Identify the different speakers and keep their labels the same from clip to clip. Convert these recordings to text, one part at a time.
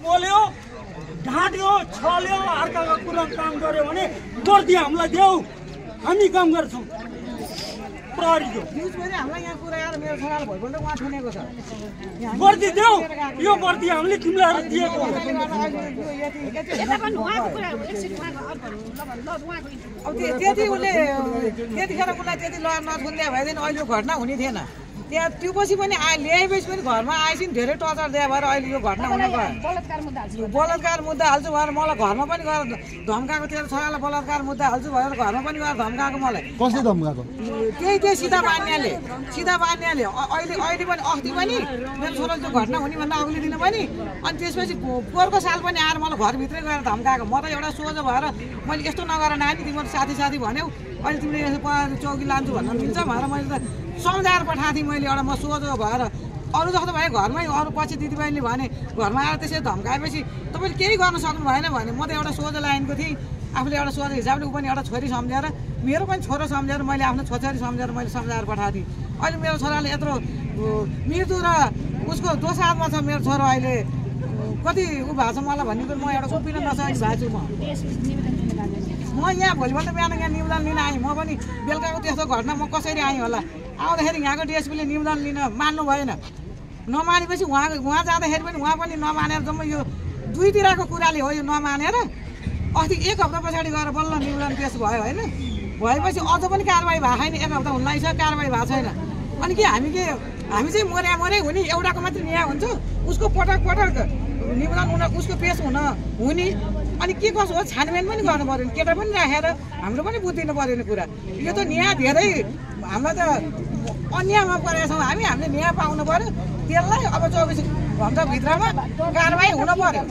Speaker 1: बोल्यो ढाँट्यो छल्यो अर्काको कुरा काम गर्यो भने गर्दी हामीलाई देऊ हामी काम गर्छौँ प्रहरीको वर्दी देऊ यो वर्दी हामीले तिमीलाई दिएको
Speaker 2: अब त्यति उसले त्यतिखेर उसलाई त्यति लड नछुन्दै भएदेखि अहिले यो घटना हुने थिएन त्यहाँ त्यो पछि पनि ल्याएपछि पनि घरमा आएपछि धेरै टर्चर दिए भएर अहिले यो घटना हुन गयो बलात्कार मुद्दा हाल्छु भएर मलाई घरमा पनि गएर धम्काएको तेरो छोरालाई बलात्कार मुद्दा हाल्छु भएर घरमा पनि गएर धम्काएको मलाई
Speaker 3: कसले धम्काएको
Speaker 2: त्यही सीता बान्याले अहिले पनि अस्ति पनि मेरो छोराले त्यो घटना हुने भन्दा अघिल्लो दिन पनि अनि त्यसपछि पोहोरको साल पनि आएर मलाई घरभित्रै गएर धम्काएको म त एउटा सोझो भएर मैले यस्तो नगर नानी तिम्रो साथी भन्यौ अहिले तिमीले यसो चौकी लान्छु भन्न मिल्छ भनेर मैले त सम्झाएर पठाएको थिएँ मैले एउटा म सोझो भएर अरू जस्तो भए घरमै अरू पछि दिदीबहिनीले भने घरमा आएर त्यसरी धम्काएपछि तपाईँले केही गर्न सक्नु भएन भने म त एउटा सोझो लाइनको थिएँ आफूले एउटा सोझो हिसाबले ऊ पनि एउटा छोरी सम्झेर मेरो पनि छोरो सम्झेर मैले आफ्नो छोरी सम्झेर मैले सम्झाएर पठाएको थिएँ अहिले मेरो छोराले यत्रो मृत्यु र उसको दोसामा छ मेरो छोरो अहिले कति ऊ भएको छ मलाई भन्ने कुरो म एउटा उपिन नसकेको भएको छु म यहाँ भोलिपल्ट बिहान यहाँ निवेदन लिन आएँ म पनि बेलुकाको त्यस्तो घटना म कसरी आएँ होला आउँदाखेरि यहाँको डिएसपीले निवेदन लिन मान्नु भएन नमानेपछि उहाँ जाँदाखेरि पनि उहाँ पनि नमानेर जम्मै यो दुईतिरको कुराले हो यो नमानेर अस्ति एक हप्ता पछाडि गएर बल्ल निवेदन पेस भयो होइन भएपछि अझ पनि कारवाही भएको छैन एक हप्ता हुन लागिसक्यो कारवाही भएको छैन अनि के हामी चाहिँ मरे हुने एउटाको मात्रै न्याय हुन्छ उसको पटक निवेदन उसको पेस हुने अनि के कसो हो छानबिन पनि गर्नु पर्यो केटा पनि राखेर हाम्रो पनि बुझिदिनु पर्यो नि कुरा यो त न्याय धेरै हामीलाई त अन्यायमा परेका छौँ हामीले न्याय पाउनु पर्यो त्यसलाई अब 24 घन्टाभित्रमा कारवाही हुन पर्यो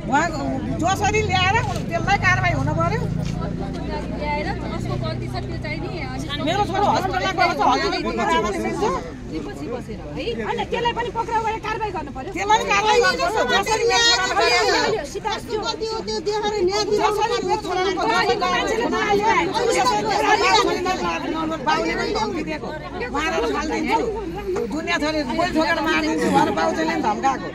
Speaker 2: उहाँ जसरी ल्याएर त्यसलाई कारवाही हुन पर्यो मेरो छोरो हस्पिटलमा गएको छ
Speaker 4: त्यसलाई पनि पक्राउ गरेर कारबाही गर्नु पर्यो
Speaker 2: त्यसलाई कारबाही गर्नुपर्छ जसरी मेरो दुनियाँ छोरी गोल ठोकेर मारिदिन्छु भनेर बाउजूले पनि धम्काएको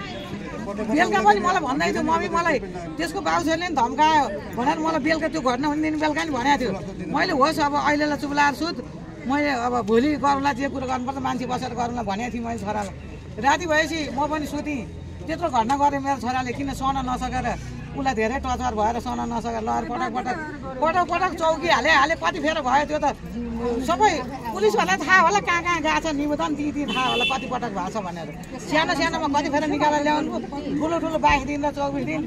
Speaker 2: बेलुका पनि मलाई भन्दै थियो मम्मी मलाई त्यसको बाउजूले पनि धम्कायो भनेर मलाई बेलुका त्यो घटना हुने दिन बेलुका नि भनेको थियो मैले होस् अब अहिलेलाई चुप लाएर सुत मैले अब भोलि गरौँला जे कुरो गर्नुपर्छ मान्छे बसेर गरौँला भनेको थिएँ मैले छोरालाई राति भएपछि म पनि सुतेँ त्यत्रो घटना गरेँ मेरो छोराले किन सहन नसकेर उसलाई धेरै टर्चर भएर सहन नसकेर लहर पटक चौकी हाले कति फेर भयो त्यो त सबै पुलिसहरूलाई थाहा होला कहाँ गएको छ निवेदन ती थाहा होला कति पटक भएको छ भनेर सानोमा कति फेर निकालेर ल्याउनु ठुलो 22 दिन र 24 दिन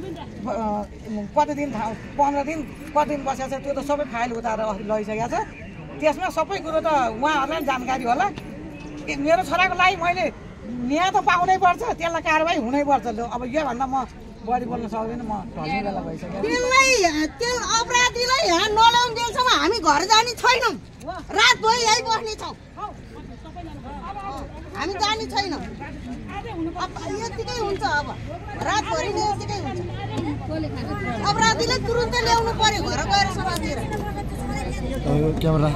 Speaker 2: कति दिन 15 दिन कति दिन बसेको छ त्यो त सबै फाइल उतारेर लगिसकेको छ त्यसमा सबै कुरो त उहाँहरूलाई जानकारी होला मेरो छोराको लागि मैले न्याय त पाउनै पर्छ त्यसलाई कारवाही हुनै पर्छ अब योभन्दा म बढी बोल्न सक्दैन म ढल्ने बेला भइसक्यो
Speaker 5: त्यो अपराधीलाई यहाँ नल्याउन्जेलसम्म हामी घर जाने छैनौँ रातभरि यही बस्ने छौँ हामी जाने छैनौँ यतिकै हुन्छ अब रातभरि नै यतिकै हुन्छ अपराधीलाई तुरुन्तै ल्याउनु पर्यो घर गएर समातेर
Speaker 3: क्यामेरा